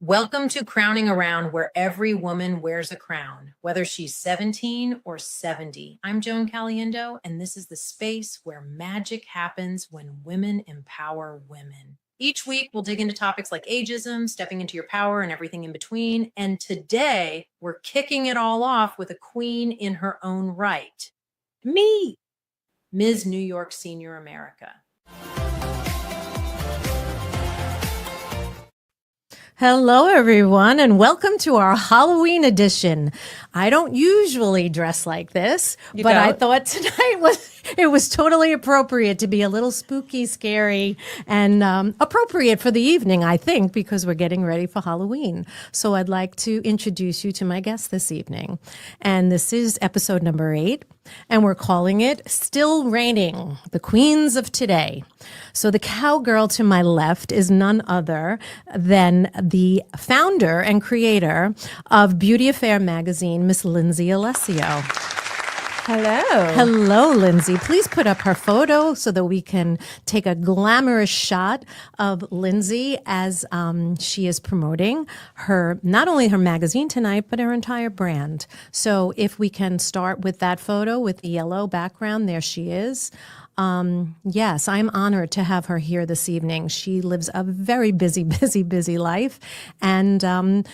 Welcome to Crowning Around, where every woman wears a crown, whether she's 17 or 70. I'm Joan Caliendo, and this is the space where magic happens when women empower women. Each week, we'll dig into topics like ageism, stepping into your power, and everything in between. And today, we're kicking it all off with a queen in her own right. Me, Ms. New York Senior America. Hello, everyone, and welcome to our Halloween edition. I don't usually dress like this, but I thought tonight was totally appropriate to be a little spooky, scary, and appropriate for the evening, I think, because we're getting ready for Halloween. So I'd like to introduce you to my guest this evening. And this is episode number 8, and we're calling it Still Reigning, the Queens of Today. So the cowgirl to my left is none other than the founder and creator of Beauty Affair magazine, Miss Lindsay Aliseo. Hello. Hello, Lindsay. Please put up her photo so that we can take a glamorous shot of Lindsay as she is promoting not only her magazine tonight, but her entire brand. So if we can start with that photo with the yellow background, there she is. Yes, I'm honored to have her here this evening. She lives a very busy life, and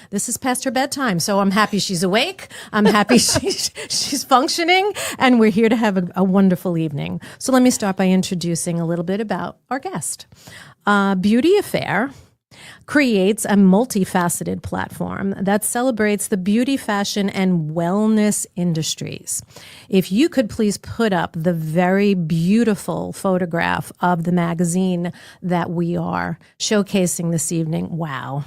this is past her bedtime. So I'm happy she's awake. I'm happy she's functioning, and we're here to have a wonderful evening. So let me start by introducing a little bit about our guest. Beauty Affair creates a multifaceted platform that celebrates the beauty, fashion, and wellness industries. If you could please put up the very beautiful photograph of the magazine that we are showcasing this evening. Wow.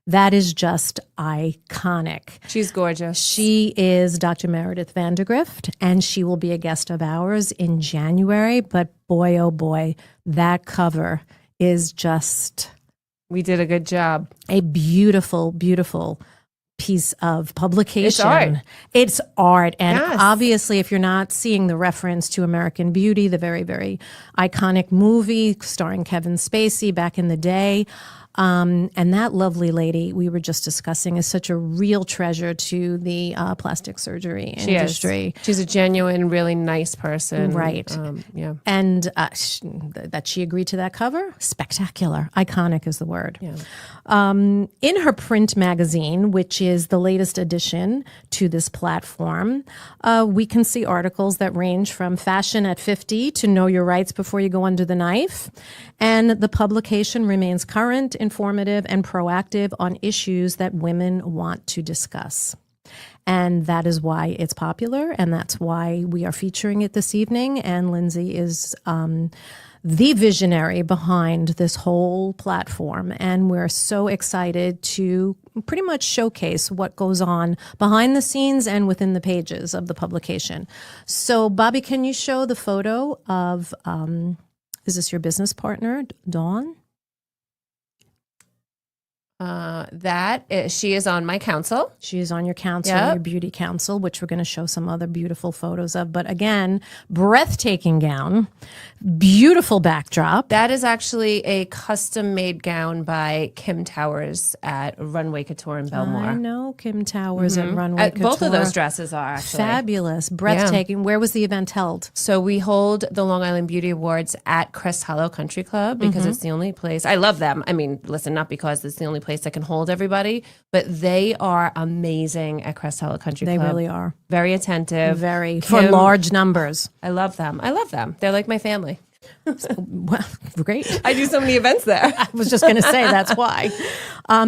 That is just iconic. She's gorgeous. She is Dr. Meredith Vandergrift, and she will be a guest of ours in January. But boy, oh boy, that cover is just... We did a good job. A beautiful, beautiful piece of publication. It's art. It's art. And Yes. obviously, if you're not seeing the reference to American Beauty, the very, very iconic movie starring Kevin Spacey back in the day, and that lovely lady we were just discussing is such a real treasure to the plastic surgery industry. She's a genuine, really nice person. Right. Yeah. And that she agreed to that cover, spectacular. Iconic is the word. Yeah. In her print magazine, which is the latest addition to this platform, we can see articles that range from fashion at 50 to know your rights before you go under the knife. And the publication remains current, informative, and proactive on issues that women want to discuss. And that is why it's popular, and that's why we are featuring it this evening. And Lindsay is the visionary behind this whole platform. And we're so excited to pretty much showcase what goes on behind the scenes and within the pages of the publication. So, Bobby, can you show the photo of, is this your business partner, Dawn? She is on my council. She is on your council, Yep. your beauty council, which we're going to show some other beautiful photos of. But again, breathtaking gown, beautiful backdrop. That is actually a custom-made gown by Kim Towers at Runway Couture in Belmore. I know Kim Towers at Runway Couture. Both of those dresses are actually fabulous, breathtaking. Where was the event held? So we hold the Long Island Beauty Awards at Crest Hollow Country Club because it's the only place. I love them. I mean, listen, not because it's the only place that can hold everybody, but they are amazing at Crest Hollow Country They Club. really are. Very attentive. Very, Kim- for large numbers. I love them. They're like my family. Well, great. I do so many events there. I was just going to say that's why.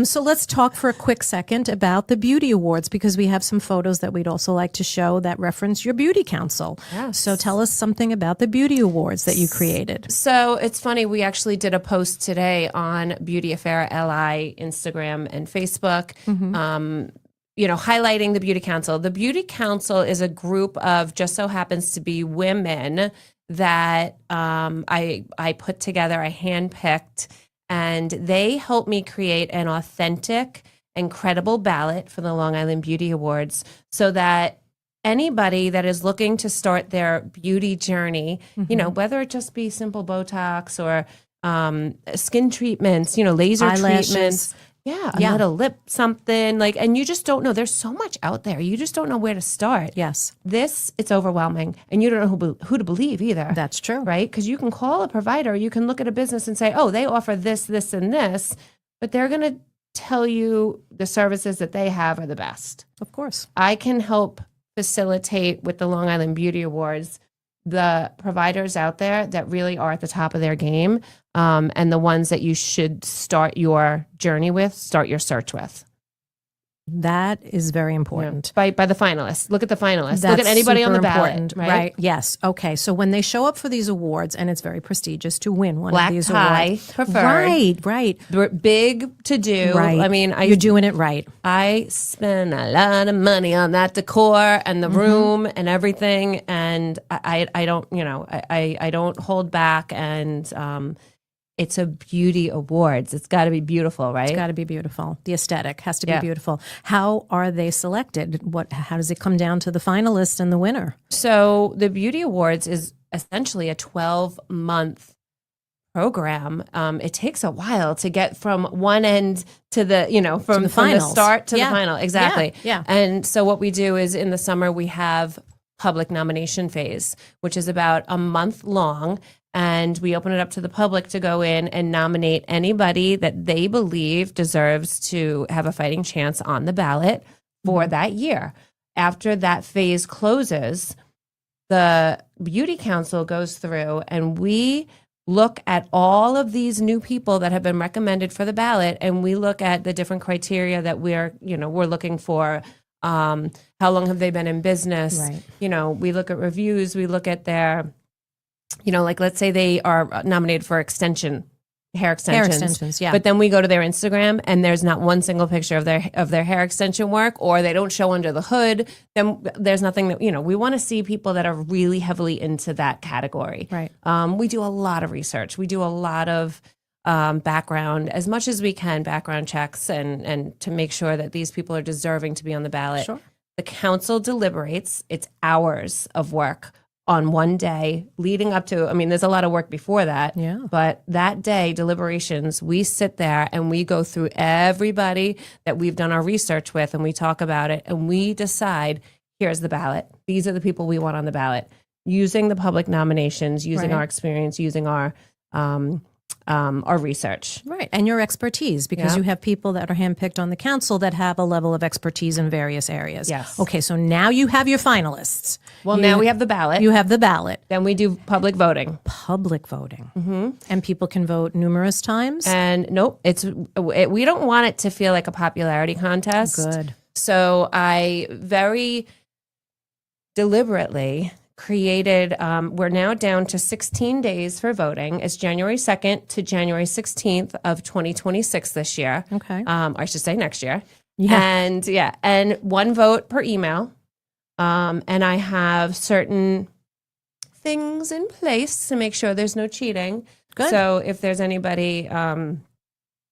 So let's talk for a quick second about the Beauty Awards, because we have some photos that we'd also like to show that reference your beauty council. Yes. So tell us something about the Beauty Awards that you created. So it's funny, we actually did a post today on Beauty Affair LI, Instagram, and Facebook. Highlighting the Beauty Council. The Beauty Council is a group of just so happens to be women that I put together, I handpicked, and they helped me create an authentic and credible ballot for the Long Island Beauty Awards so that anybody that is looking to start their beauty journey, whether it just be simple Botox or skin treatments, laser Eyelashes. treatments, Yeah, a little lip something like, and you just don't know. There's so much out there. You just don't know where to start. Yes. It's overwhelming, and you don't know who to believe either. That's true. Right? Because you can call a provider, you can look at a business and say, oh, they offer this, this, and this, but they're going to tell you the services that they have are the best. Of course. I can help facilitate with the Long Island Beauty Awards the providers out there that really are at the top of their game, and the ones that you should start your journey with, start your search with. That is very important. By the finalists. Look at the finalists. That's Look at anybody on the super ballot. important, Right? Yes. Okay. So when they show up for these awards, and it's very prestigious to win one Black of these tie awards. preferred. Right. Big to do. Right. I mean, you're doing it right. I spend a lot of money on that decor and the room and everything, and I don't, I don't hold back, and it's a beauty awards. It's got to be beautiful, right? It's got to be beautiful. The aesthetic has to be beautiful. How are they selected? How does it come down to the finalist and the winner? So the beauty awards is essentially a 12-month program. It takes a while to get from one end to the, from the start to the final. Exactly. Yeah. And so what we do is in the summer, we have public nomination phase, which is about a month long. And we open it up to the public to go in and nominate anybody that they believe deserves to have a fighting chance on the ballot for that year. After that phase closes, the Beauty Council goes through and we look at all of these new people that have been recommended for the ballot, and we look at the different criteria that we're looking for. How long have they been in business? Right. We look at reviews, we look at their, like let's say they are nominated for hair extensions. Hair extensions, yeah. But then we go to their Instagram and there's not one single picture of their hair extension work, or they don't show under the hood. Then there's nothing that, we want to see people that are really heavily into that category. Right. We do a lot of research. We do a lot of background, as much as we can, background checks and to make sure that these people are deserving to be on the ballot. Sure. The council deliberates. It's hours of work on one day leading up to, there's a lot of work before that. Yeah. But that day, deliberations, we sit there and we go through everybody that we've done our research with, and we talk about it, and we decide, here's the ballot. These are the people we want on the ballot. Using the public nominations, using our experience, using our research. Right. And your expertise, because you have people that are handpicked on the council that have a level of expertise in various areas. Yes. Okay, so now you have your finalists. Well, now we have the ballot. You have the ballot. Then we do public voting. Public voting. Mm-hmm. And people can vote numerous times? And nope, we don't want it to feel like a popularity contest. Good. So I very deliberately created, we're now down to 16 days for voting. It's January 2nd to January 16th of 2026 this year. Okay. I should say next year. Yeah. And one vote per email. And I have certain things in place to make sure there's no cheating. Good. So if there's anybody,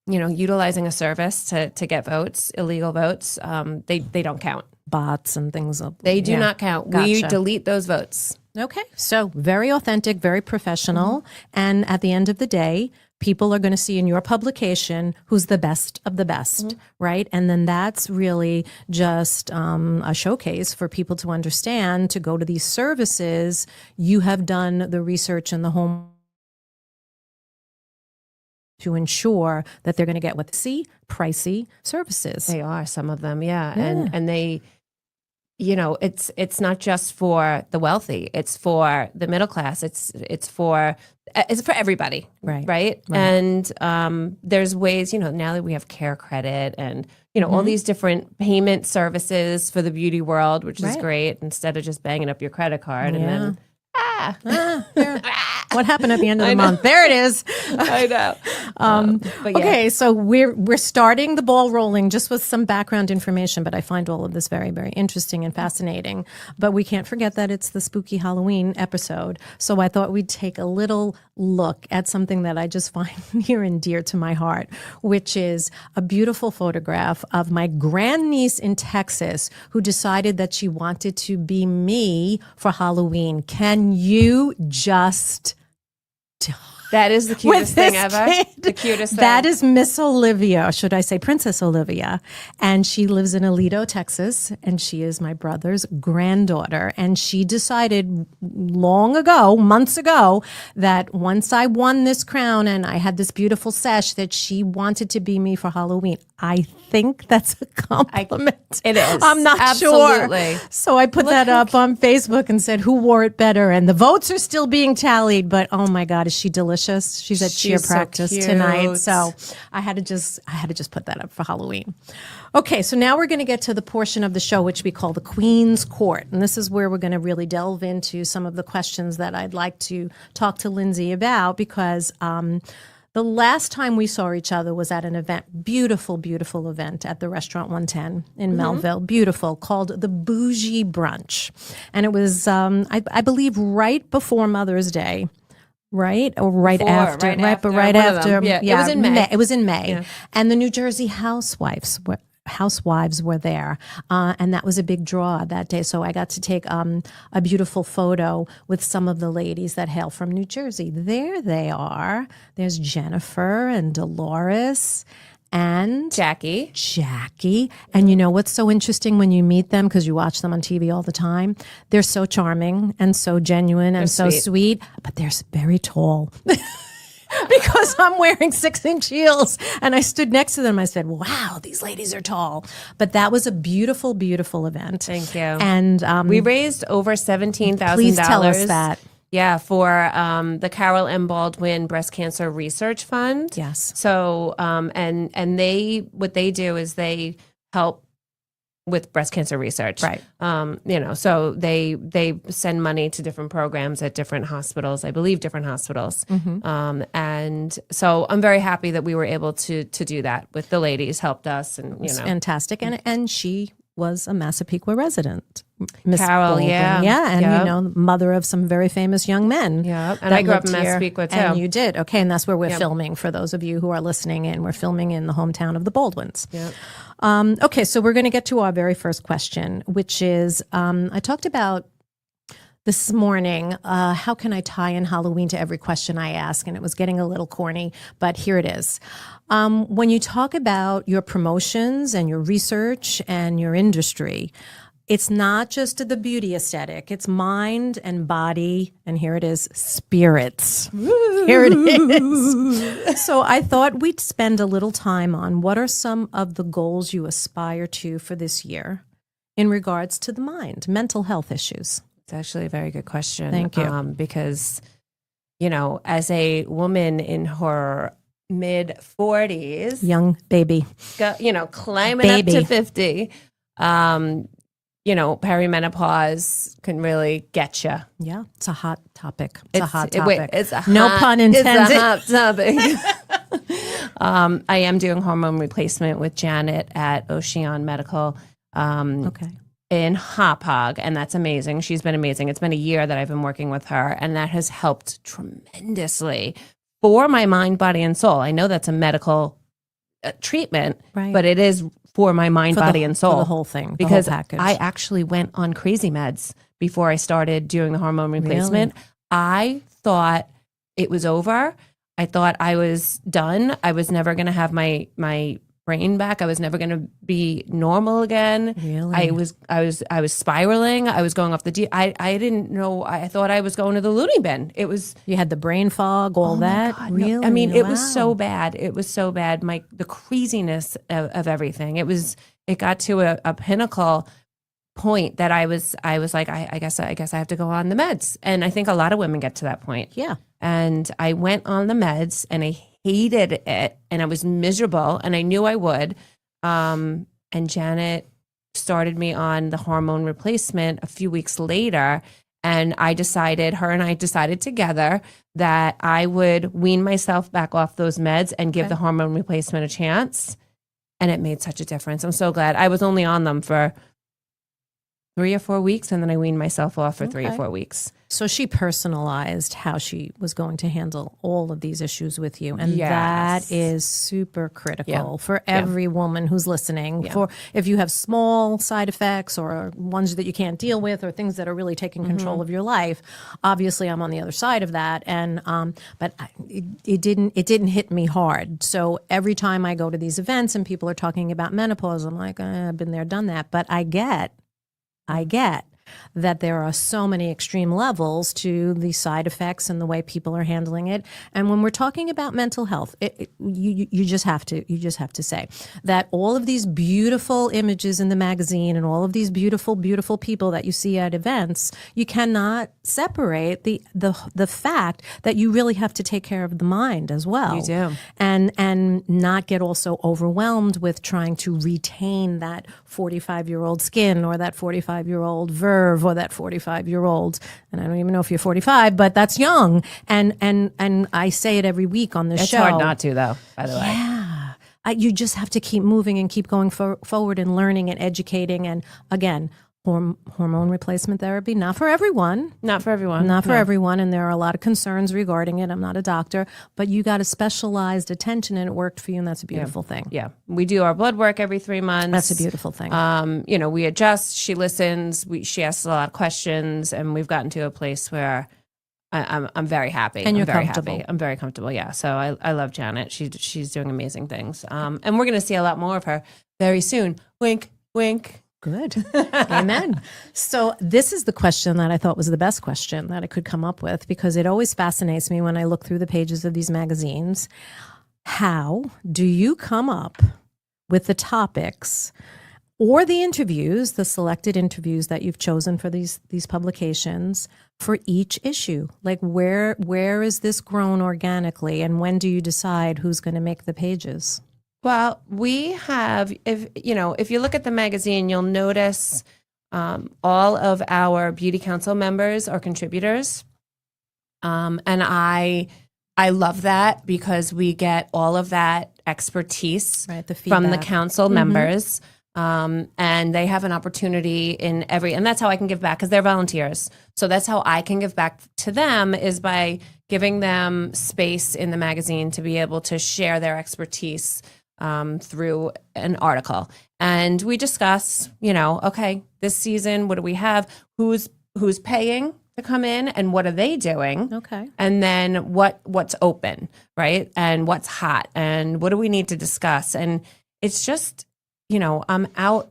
utilizing a service to get votes, illegal votes, they don't count. Bots and things. They do not count. We Gotcha. delete those votes. Okay. So very authentic, very professional. And at the end of the day, people are going to see in your publication who's the best of the best, right? And then that's really just a showcase for people to understand, to go to these services. You have done the research and the home to ensure that they're going to get pricey services. They are, some of them, yeah. And they, it's not just for the wealthy. It's for the middle class. It's for everybody, right? And there's ways, now that we have care credit and all these different payment services for the beauty world, which is great. Instead of just banging up your credit card and then what happened at the end of the month? There it is. I know. But yeah. Okay, so we're starting the ball rolling just with some background information, but I find all of this very, very interesting and fascinating. But we can't forget that it's the spooky Halloween episode. So I thought we'd take a little look at something that I just find near and dear to my heart, which is a beautiful photograph of my grandniece in Texas who decided that she wanted to be me for Halloween. Can you just That is the with cutest thing this ever. kid. The cutest thing. That is Miss Olivia, should I say Princess Olivia. And she lives in Aledo, Texas, and she is my brother's granddaughter. And she decided long ago, months ago, that once I won this crown and I had this beautiful sash, that she wanted to be me for Halloween. I think that's a compliment. It is. I'm not Absolutely. sure. So I put that up on Facebook and said, who wore it better? And the votes are still being tallied, but oh my God, is she delicious? She's at cheer She's so practice cute. tonight. So I had to just put that up for Halloween. Okay, so now we're going to get to the portion of the show which we call the Queen's Court. And this is where we're going to really delve into some of the questions that I'd like to talk to Lindsay about, because the last time we saw each other was at an event, beautiful, beautiful event at the Restaurant 110 in Melville, beautiful, called the Bougie Brunch. And it was, I believe, right before Mother's Day. Right? Or right after. Right Right, but after, right one of after. them. Yeah, it was in May. It was in May. Yeah. And the New Jersey housewives were there. And that was a big draw that day. So I got to take a beautiful photo with some of the ladies that hail from New Jersey. There they are. There's Jennifer and Dolores and Jackie. And you know what's so interesting when you meet them, because you watch them on TV all the time? They're so charming and so genuine and so sweet, but they're very tall. Because I'm wearing 6-inch heels. And I stood next to them. I said, wow, these ladies are tall. But that was a beautiful, beautiful event. Thank you. And We raised over $17,000. please tell us that. Yeah, for the Carol M. Baldwin Breast Cancer Research Fund. Yes. So, and they, what they do is they help with breast cancer research. Right. So they send money to different programs at different hospitals, I believe different hospitals. And so I'm very happy that we were able to do that with the ladies, helped us, and It's fantastic. And she was a Massapequa resident. Miss Carol, Baldwin. yeah. And Yep. mother of some very famous young men. Yeah, and that I grew up lived in here. Massapequa, too. And you did. Okay, and that's where we're filming, for those of you who are listening in. We're filming in the hometown of the Baldwins. Yep. Okay, so we're going to get to our very first question, which is, I talked about this morning, how can I tie in Halloween to every question I ask? And it was getting a little corny, but here it is. When you talk about your promotions and your research and your industry, it's not just the beauty aesthetic. It's mind and body, and here it is, spirits. Here it is. So I thought we'd spend a little time on what are some of the goals you aspire to for this year in regards to the mind, mental health issues. It's actually a very good question. Thank you. Because, as a woman in her mid 40s, Young baby. climbing up to 50, perimenopause can really get you. Yeah, it's a hot topic. It's a hot It's topic. a No hot- pun intended. It's a hot topic. I am doing hormone replacement with Janet at Ocean Medical. Okay. In Hopog, and that's amazing. She's been amazing. It's been a year that I've been working with her, and that has helped tremendously for my mind, body, and soul. I know that's a medical treatment, Right. but it is for my mind, body, and soul. For the whole thing, the because whole package. I actually went on crazy meds before I started doing the hormone replacement. I thought it was over. I thought I was done. I was never going to have my brain back. I was never going to be normal again. Really? I was spiraling. I was going off the I didn't know. I thought I was going to the loony bin. It was. You had the brain fog, all that. God, no. Really? I mean, it was Wow. so bad. It was so bad. The craziness of everything. It got to a pinnacle point that I was like, I guess I have to go on the meds. And I think a lot of women get to that point. Yeah. And I went on the meds, and I hated it, and I was miserable, and I knew I would. And Janet started me on the hormone replacement a few weeks later, and her and I decided together that I would wean myself back off those meds and give the hormone replacement a chance. And it made such a difference. I'm so glad. I was only on them for 3 or 4 weeks, and then I weaned myself off for 3 or 4 weeks. So she personalized how she was going to handle all of these issues with you. And Yes. that is super critical for every woman who's listening. Yeah. For if you have small side effects or ones that you can't deal with or things that are really taking control of your life, obviously I'm on the other side of that. And it didn't hit me hard. So every time I go to these events and people are talking about menopause, I'm like, I've been there, done that. But I get that there are so many extreme levels to the side effects and the way people are handling it. And when we're talking about mental health, you just have to say that all of these beautiful images in the magazine and all of these beautiful, beautiful people that you see at events, you cannot separate the fact that you really have to take care of the mind as well. You do. And not get also overwhelmed with trying to retain that 45-year-old skin or that 45-year-old verve or that 45-year-old, and I don't even know if you're 45, but that's young. And I say it every week on the show. It's hard not to, though, by the way. Yeah. You just have to keep moving and keep going forward and learning and educating. And again, hormone replacement therapy, not for everyone. Not for everyone. Not for everyone. And there are a lot of concerns regarding it. I'm not a doctor, but you got a specialized attention and it worked for you. And that's a beautiful thing. Yeah. We do our blood work every 3 months. That's a beautiful thing. We adjust. She listens. She asks a lot of questions, and we've gotten to a place where I'm very happy. And you're very comfortable. happy. I'm very comfortable. Yeah. So I love Janet. She's doing amazing things. And we're going to see a lot more of her very soon. Wink, wink. Good. Amen. So this is the question that I thought was the best question that I could come up with, because it always fascinates me when I look through the pages of these magazines. How do you come up with the topics or the interviews, the selected interviews that you've chosen for these publications for each issue? Like where is this grown organically, and when do you decide who's going to make the pages? Well, we have, if you look at the magazine, you'll notice all of our Beauty Council members are contributors. And I love that because we get all of that expertise Right, the from the feedback. council members. And they have an opportunity and that's how I can give back, because they're volunteers. So that's how I can give back to them, is by giving them space in the magazine to be able to share their expertise through an article. And we discuss, okay, this season, what do we have? Who's paying to come in, and what are they doing? Okay. And then what's open, right? And what's hot, and what do we need to discuss? And it's just, I'm out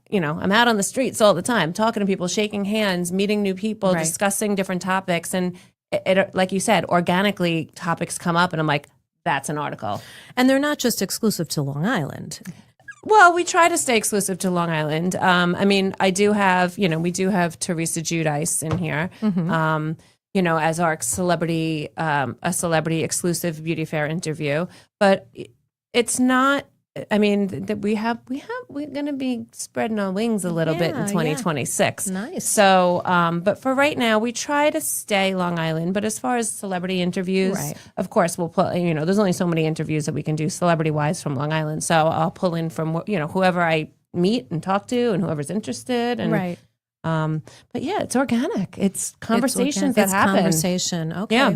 on the streets all the time, talking to people, shaking hands, meeting new people, Right. discussing different topics. And it, like you said, organically topics come up, and I'm like, that's an article. And they're not just exclusive to Long Island. Well, we try to stay exclusive to Long Island. I do have, we do have Teresa Giudice in here, as our celebrity, a celebrity exclusive beauty fair interview. But it's not. That we're going to be spreading our wings a little bit in Yeah, 2026. Nice. So, but for right now, we try to stay Long Island. But as far as celebrity interviews, Right. of course, we'll pull, there's only so many interviews that we can do celebrity-wise from Long Island. So I'll pull in from, whoever I meet and talk to and whoever's interested. And, Right. But yeah, it's organic. It's conversations that It's happen. conversation. Okay. Yeah.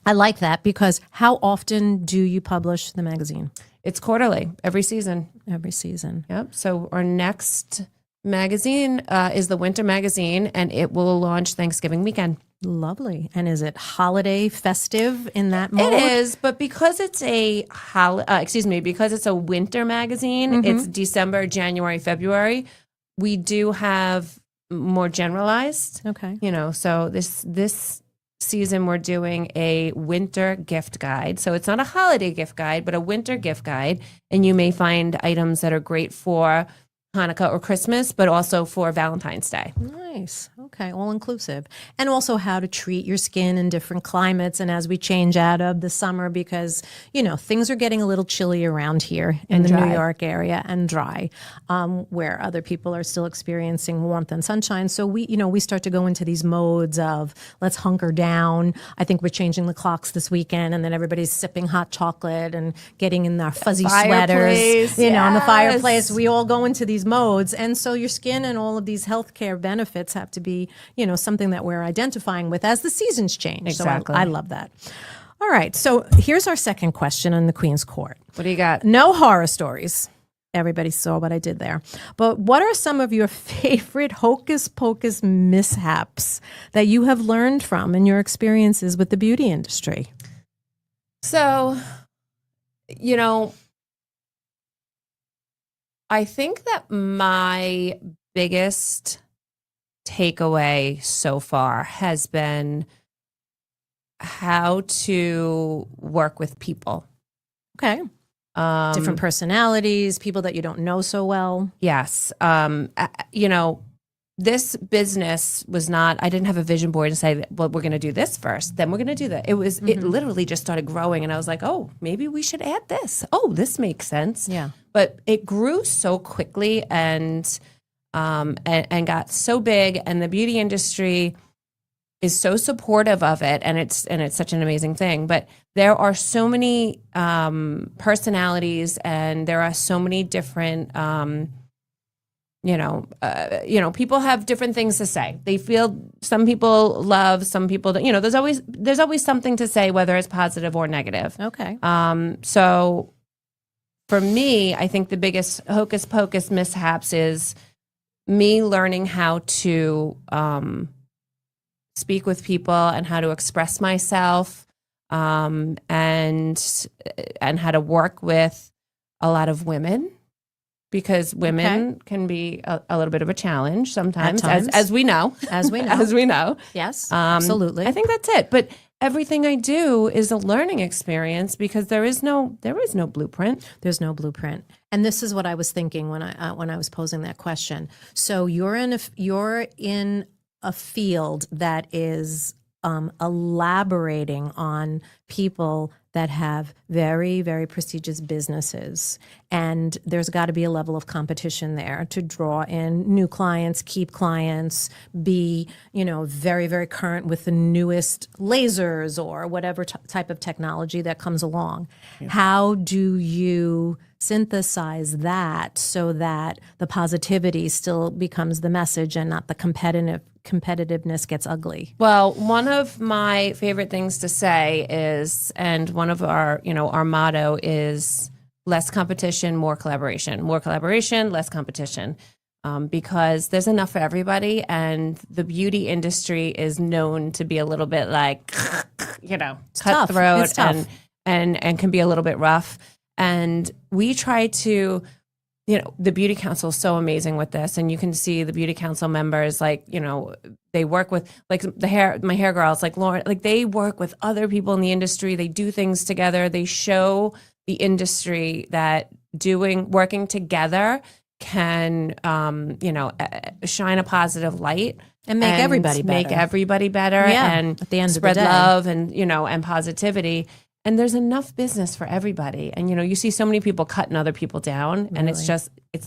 I like that, because how often do you publish the magazine? It's quarterly, every season. Every season. Yep. So our next magazine is the winter magazine, and it will launch Thanksgiving weekend. Lovely. And is it holiday festive in that mode? It is, but because it's because it's a winter magazine, it's December, January, February. We do have more generalized. Okay. So this season we're doing a winter gift guide. So it's not a holiday gift guide, but a winter gift guide. And you may find items that are great for Hanukkah or Christmas, but also for Valentine's Day. Nice. Okay, all inclusive. And also how to treat your skin in different climates and as we change out of the summer because, things are getting a little chilly around here in the dry. New York area and dry, where other people are still experiencing warmth and sunshine. So we start to go into these modes of let's hunker down. I think we're changing the clocks this weekend and then everybody's sipping hot chocolate and getting in their fuzzy Fireplace, sweaters, in the yes. fireplace. We all go into these modes. And so your skin and all of these healthcare benefits have to be, something that we're identifying with as the seasons change. Exactly. So I love that. All right. So here's our second question on the Queen's Court. What do you got? No horror stories. Everybody saw what I did there. But what are some of your favorite Hocus Pocus mishaps that you have learned from in your experiences with the beauty industry? So, I think that my biggest takeaway so far has been how to work with people. Okay. Different personalities, people that you don't know so well. Yes. This business was not, I didn't have a vision board and say, well, we're going to do this first, then we're going to do that. It literally just started growing. And I was like, oh, maybe we should add this. Oh, this makes sense. Yeah. But it grew so quickly and got so big. And the beauty industry is so supportive of it. And it's such an amazing thing. But there are so many personalities and there are so many different people have different things to say. They feel some people love, some people don't. There's always something to say, whether it's positive or negative. Okay. So for me, I think the biggest Hocus Pocus mishaps is me learning how to speak with people and how to express myself, and how to work with a lot of women. Because women can be a little bit of a challenge sometimes, as we know. As we know. As we know. Yes, absolutely. I think that's it. But everything I do is a learning experience because there is no blueprint. There's no blueprint. And this is what I was thinking when I was posing that question. So you're in a field that is elaborating on people that have very, very prestigious businesses. And there's got to be a level of competition there to draw in new clients, keep clients, be, very, very current with the newest lasers or whatever type of technology that comes along. Yeah. How do you synthesize that so that the positivity still becomes the message and not the competitiveness gets ugly? Well, one of my favorite things to say is, and one of our motto is less competition, more collaboration, less competition, because there's enough for everybody. And the beauty industry is known to be a little bit like, cutthroat and can be a little bit rough. And we try to, the Beauty Council is so amazing with this. And you can see the Beauty Council members, they work with, my hair girls, like Lauren, they work with other people in the industry. They do things together. They show the industry that working together can, shine a positive light. And make everybody better. Yeah, and at the end spread of the day. love and, and positivity. And there's enough business for everybody. And, you see so many people cutting other people down and it's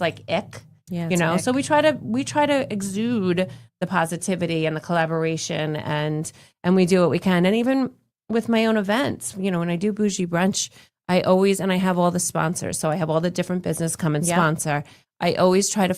like ick, ick. So we try to exude the positivity and the collaboration and we do what we can. And even with my own events, when I do Bougie Brunch, I have all the sponsors. So I have all the different business come and sponsor. I always try to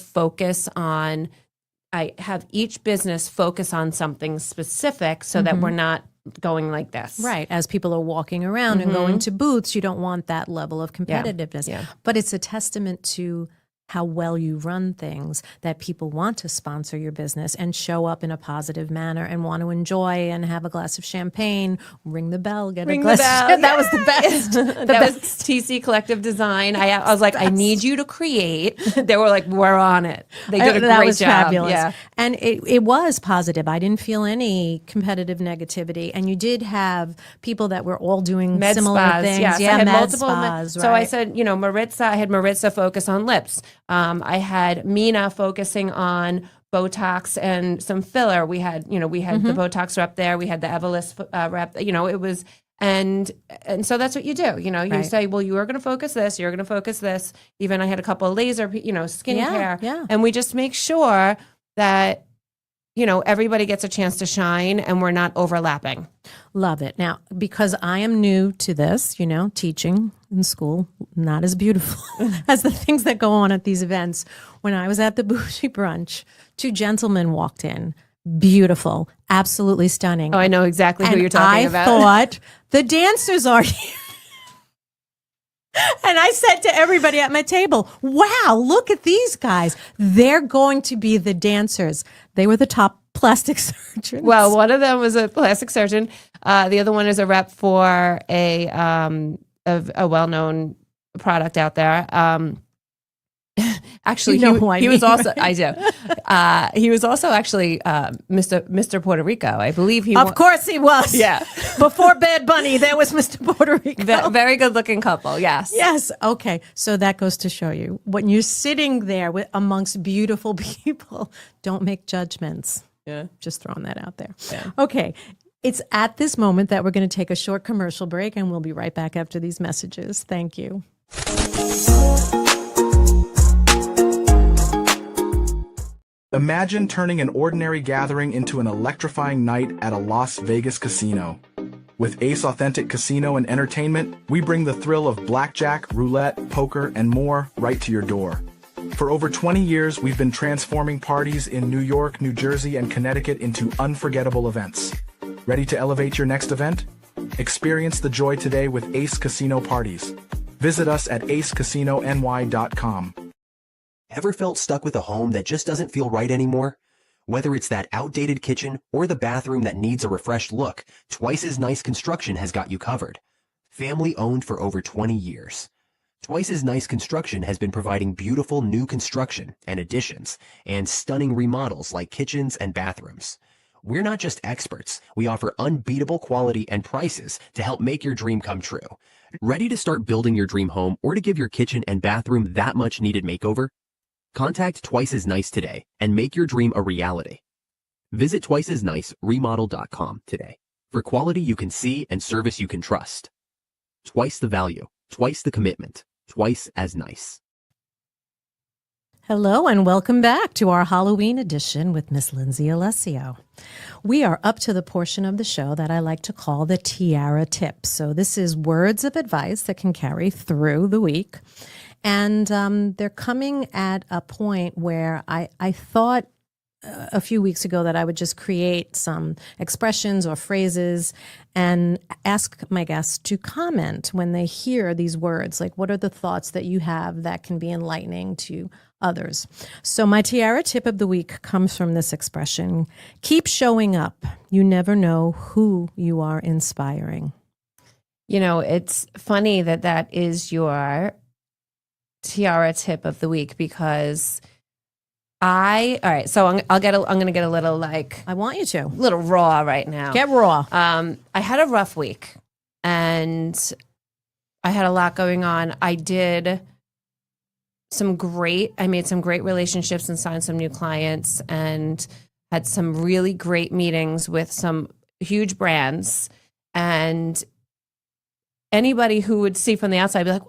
I have each business focus on something specific so that we're not going like this. Right. As people are walking around and going to booths, you don't want that level of competitiveness. Yeah. But it's a testament to how well you run things that people want to sponsor your business and show up in a positive manner and want to enjoy and have a glass of champagne, ring the bell, get a glass. That was the best. That was TC Collective Design. I was like, I need you to create. They were like, we're on it. They did a that great was job. Fabulous. Yeah. And it was positive. I didn't feel any competitive negativity. And you did have people that were all doing Med similar spas, things. yes. Yeah, I had med multiple spas. So I said, Maritza, I had Maritza focus on lips. I had Mina focusing on Botox and some filler. We had the Botox rep there. We had the Evolus rep. It was, and so that's what you do. You say, well, you are going to focus this. You're going to focus this. Even I had a couple of laser, skincare, and we just make sure that everybody gets a chance to shine and we're not overlapping. Love it. Now, because I am new to this, teaching in school, not as beautiful as the things that go on at these events. When I was at the bougie brunch, 2 gentlemen walked in. Beautiful. Absolutely stunning. Oh, I know exactly who you're talking about. I thought the dancers are here. And I said to everybody at my table, wow, look at these guys. They're going to be the dancers. They were the top plastic surgeons. Well, one of them was a plastic surgeon. The other one is a rep for a well-known product out there. Actually, he was also, I do. He was also actually Mr. Puerto Rico. I believe he Of course he was. Yeah. Before Bad Bunny, there was Mr. Puerto Rico. Very good looking couple, yes. Yes. Okay. So that goes to show you, when you're sitting there amongst beautiful people, don't make judgments. Yeah. Just throwing that out there. Yeah. Okay. It's at this moment that we're going to take a short commercial break, and we'll be right back after these messages. Thank you. Imagine turning an ordinary gathering into an electrifying night at a Las Vegas casino. With Ace Authentic Casino and Entertainment, we bring the thrill of blackjack, roulette, poker, and more right to your door. For over 20 years, we've been transforming parties in New York, New Jersey, and Connecticut into unforgettable events. Ready to elevate your next event? Experience the joy today with Ace Casino Parties. Visit us at acecasinony.com. Ever felt stuck with a home that just doesn't feel right anymore? Whether it's that outdated kitchen or the bathroom that needs a refreshed look, Twice as Nice Construction has got you covered. Family owned for over 20 years. Twice as Nice Construction has been providing beautiful new construction and additions and stunning remodels like kitchens and bathrooms. We're not just experts. We offer unbeatable quality and prices to help make your dream come true. Ready to start building your dream home or to give your kitchen and bathroom that much needed makeover? Contact Twice as Nice today and make your dream a reality. Visit twiceasniceremodel.com today for quality you can see and service you can trust. Twice the value, twice the commitment, Twice as Nice. Hello and welcome back to our Halloween edition with Miss Lindsay Aliseo. We are up to the portion of the show that I like to call the tiara tip. So this is words of advice that can carry through the week. And they're coming at a point where I thought a few weeks ago that I would just create some expressions or phrases and ask my guests to comment when they hear these words. Like, what are the thoughts that you have that can be enlightening to others? So my tiara tip of the week comes from this expression: keep showing up. You never know who you are inspiring. It's funny that is your tiara tip of the week, because all right, so I'm going to get a little I want you to. little raw right now. Get raw. I had a rough week and I had a lot going on. I made some great relationships and signed some new clients and had some really great meetings with some huge brands, and anybody who would see from the outside would be like,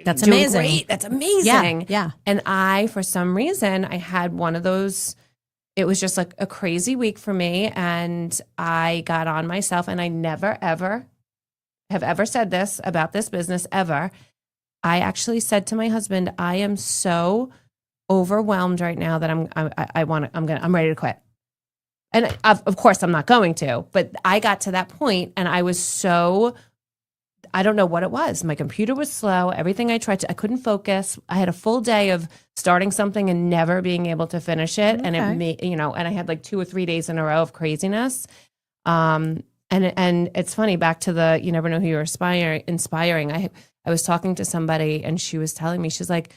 That's doing amazing. Great. That's amazing. Yeah. And for some reason, I had one of those, it was just like a crazy week for me. And I got on myself, and I never, ever have ever said this about this business ever. I actually said to my husband, I am so overwhelmed right now that I'm ready to quit. And of course I'm not going to, but I got to that point and I was so, I don't know what it was. My computer was slow. Everything I couldn't focus. I had a full day of starting something and never being able to finish it. Okay. And it made, and I had like 2 or 3 days in a row of craziness. And it's funny, back to the, you never know who you're inspiring. I was talking to somebody and she was telling me, she's like,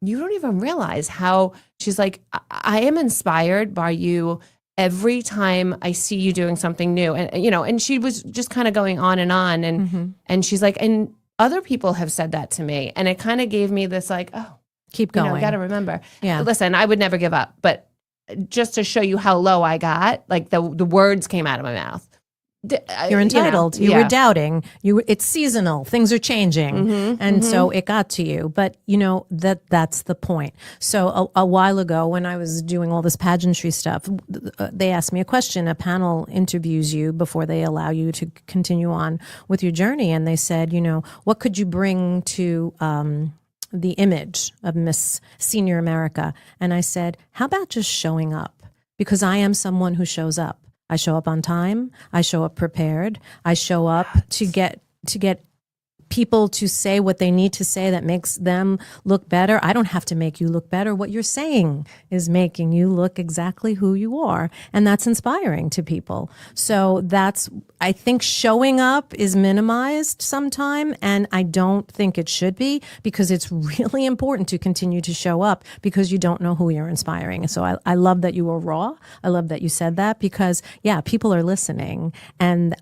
you don't even realize how, she's like, I am inspired by you every time I see you doing something new. And she was just kind of going on. And she's like, and other people have said that to me. And it kind of gave me this like, oh, Keep You going. know, got to remember. Yeah. Listen, I would never give up, but just to show you how low I got, like the words came out of my mouth. You're entitled. You were doubting. It's seasonal. Things are changing, and so it got to you. But you know that's the point. So a while ago, when I was doing all this pageantry stuff, they asked me a question. A panel interviews you before they allow you to continue on with your journey, and they said, you know, what could you bring to the image of Miss Senior America? And I said, how about just showing up? Because I am someone who shows up. I show up on time. I show up prepared. I show up to get people to say what they need to say that makes them look better. I don't have to make you look better. What you're saying is making you look exactly who you are. And that's inspiring to people. So I think showing up is minimized sometime. And I don't think it should be, because it's really important to continue to show up, because you don't know who you're inspiring. So I love that you were raw. I love that you said that, because people are listening. And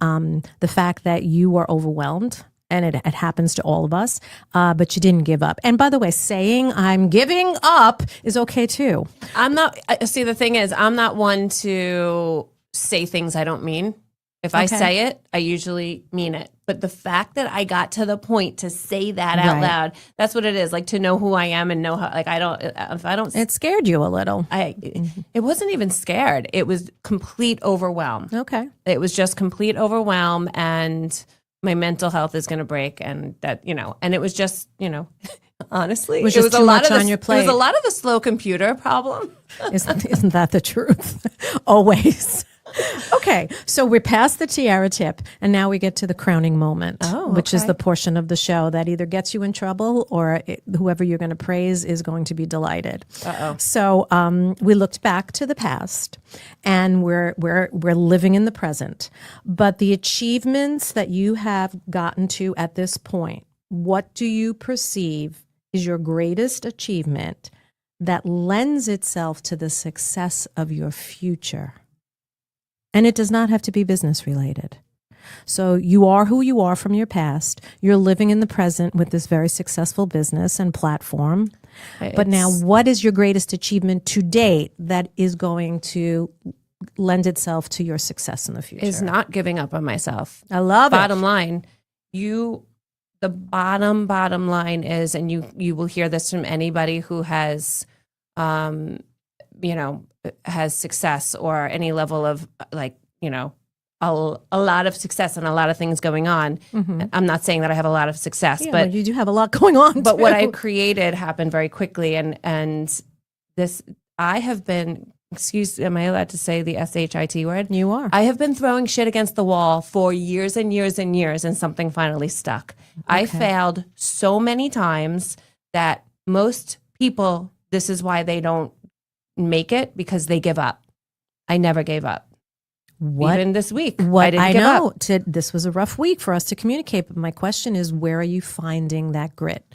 the fact that you were overwhelmed, and it happens to all of us, but you didn't give up. And by the way, saying I'm giving up is okay too. I'm not, see, the thing is, I'm not one to say things I don't mean. If I say it, I usually mean it. But the fact that I got to the point to say that out loud, that's what it is. Like, to know who I am and know how, like, if I don't. It scared you a little. It wasn't even scared. It was complete overwhelm. Okay. It was just complete overwhelm, and my mental health is going to break, and that, you know, and it was just, you know, honestly, it was just too much on your plate. It was a lot of the slow computer problem. Isn't that the truth? Always. Okay, so we're past the tiara tip, and now we get to the crowning moment, which is the portion of the show that either gets you in trouble or whoever you're going to praise is going to be delighted. So we looked back to the past, and we're living in the present. But the achievements that you have gotten to at this point, what do you perceive is your greatest achievement that lends itself to the success of your future? And it does not have to be business related. So you are who you are from your past. You're living in the present with this very successful business and platform. But now, what is your greatest achievement to date that is going to lend itself to your success in the future? Is not giving up on myself. I love Bottom line, the bottom line is, and you will hear this from anybody who has, has success or any level of, like, you know, a lot of success and a lot of things going on. Mm-hmm. I'm not saying that I have a lot of success, but well, you do have a lot going on. But too. what I created happened very quickly, and this, I have been, am I allowed to say the SHIT word? You are. I have been throwing shit against the wall for years and years and years, and something finally stuck. Okay. I failed so many times that most people, this is why they don't make it, because they give up. I never gave up. Even this week, I didn't give up. This was a rough week for us to communicate, but my question is, where are you finding that grit?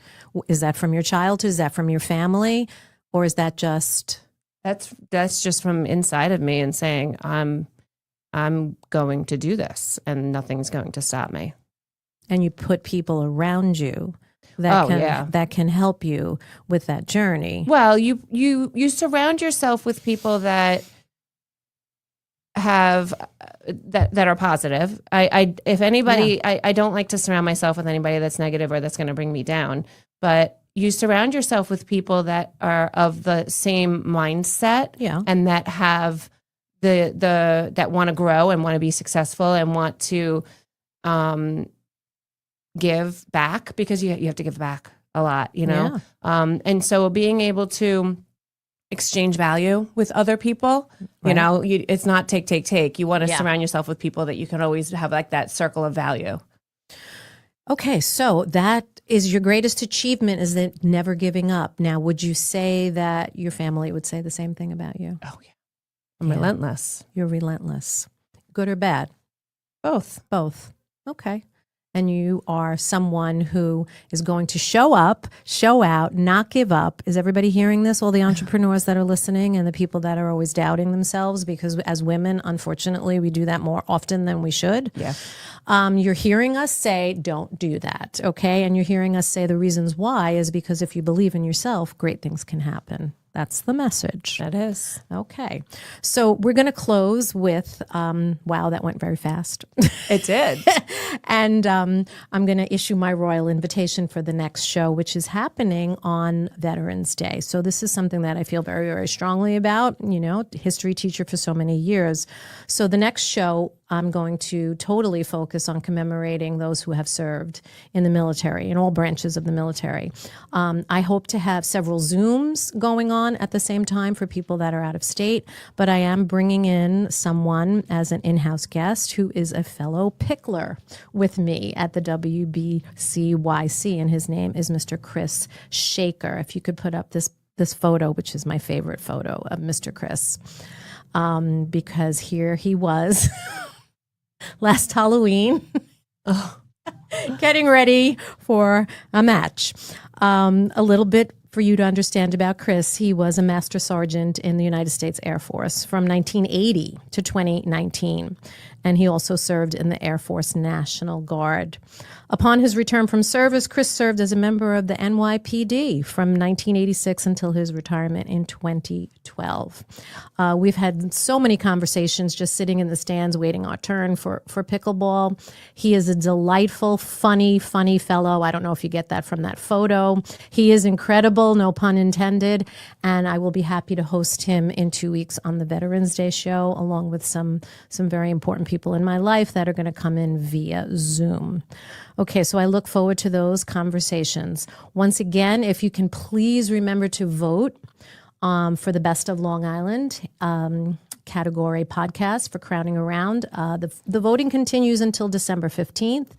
Is that from your childhood? Is that from your family? Or is that just... That's just from inside of me, and saying, I'm going to do this, and nothing's going to stop me. And you put people around you that can help you with that journey. Well, you surround yourself with people that have that are positive. If anybody, I don't like to surround myself with anybody that's negative or that's going to bring me down. But you surround yourself with people that are of the same mindset, and that have that want to grow and want to be successful and want to give back, because you have to give back a lot, you know? Yeah. And so being able to exchange value with other people, you know, it's not take. You want to surround yourself with people that you can always have, like, that circle of value. Okay, so that is your greatest achievement, is that never giving up. Now, would you say that your family would say the same thing about you? Oh, yeah. I'm relentless. You're relentless. Good or bad? Both. Okay. and you are someone who is going to show up, show out, not give up. Is everybody hearing this? All the entrepreneurs that are listening and the people that are always doubting themselves, because as women, unfortunately, we do that more often than we should. Yeah. You're hearing us say, don't do that, okay? And you're hearing us say the reasons why is because if you believe in yourself, great things can happen. That's the message. That is. Okay. So we're going to close with, wow, that went very fast. It did. And I'm going to issue my royal invitation for the next show, which is happening on Veterans Day. So this is something that I feel very, very strongly about, history teacher for so many years. So the next show, I'm going to totally focus on commemorating those who have served in the military, in all branches of the military. I hope to have several Zooms going on at the same time for people that are out of state, but I am bringing in someone as an in-house guest who is a fellow pickler with me at the WBCYC, and his name is Mr. Chris Shaker. If you could put up this photo, which is my favorite photo of Mr. Chris, because here he was last Halloween, getting ready for a match. A little bit for you to understand about Chris. He was a Master Sergeant in the United States Air Force from 1980 to 2019, and he also served in the Air Force National Guard. Upon his return from service, Chris served as a member of the NYPD from 1986 until his retirement in 2012. We've had so many conversations just sitting in the stands waiting our turn for pickleball. He is a delightful, funny fellow. I don't know if you get that from that photo. He is incredible, no pun intended, and I will be happy to host him in 2 weeks on the Veterans Day show, along with some very important people in my life that are going to come in via Zoom. Okay, so I look forward to those conversations. Once again, if you can please remember to vote for the Best of Long Island category podcast for Crowding Around. The voting continues until December 15th,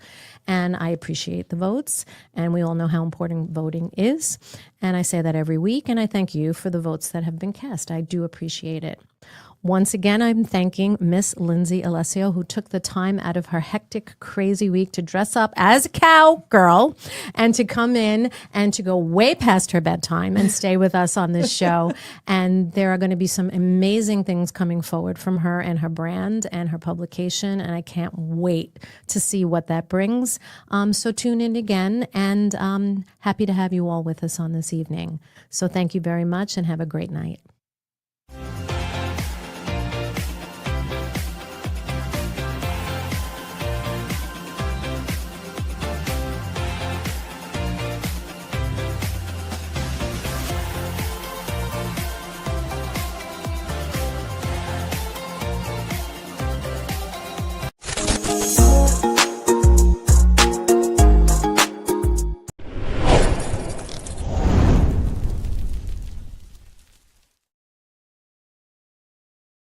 and I appreciate the votes, and we all know how important voting is. And I say that every week, and I thank you for the votes that have been cast. I do appreciate it. Once again, I'm thanking Miss Lindsay Aliseo, who took the time out of her hectic, crazy week to dress up as a cowgirl and to come in and to go way past her bedtime and stay with us on this show. And there are going to be some amazing things coming forward from her and her brand and her publication. And I can't wait to see what that brings. So tune in again, and happy to have you all with us on this evening. So thank you very much and have a great night.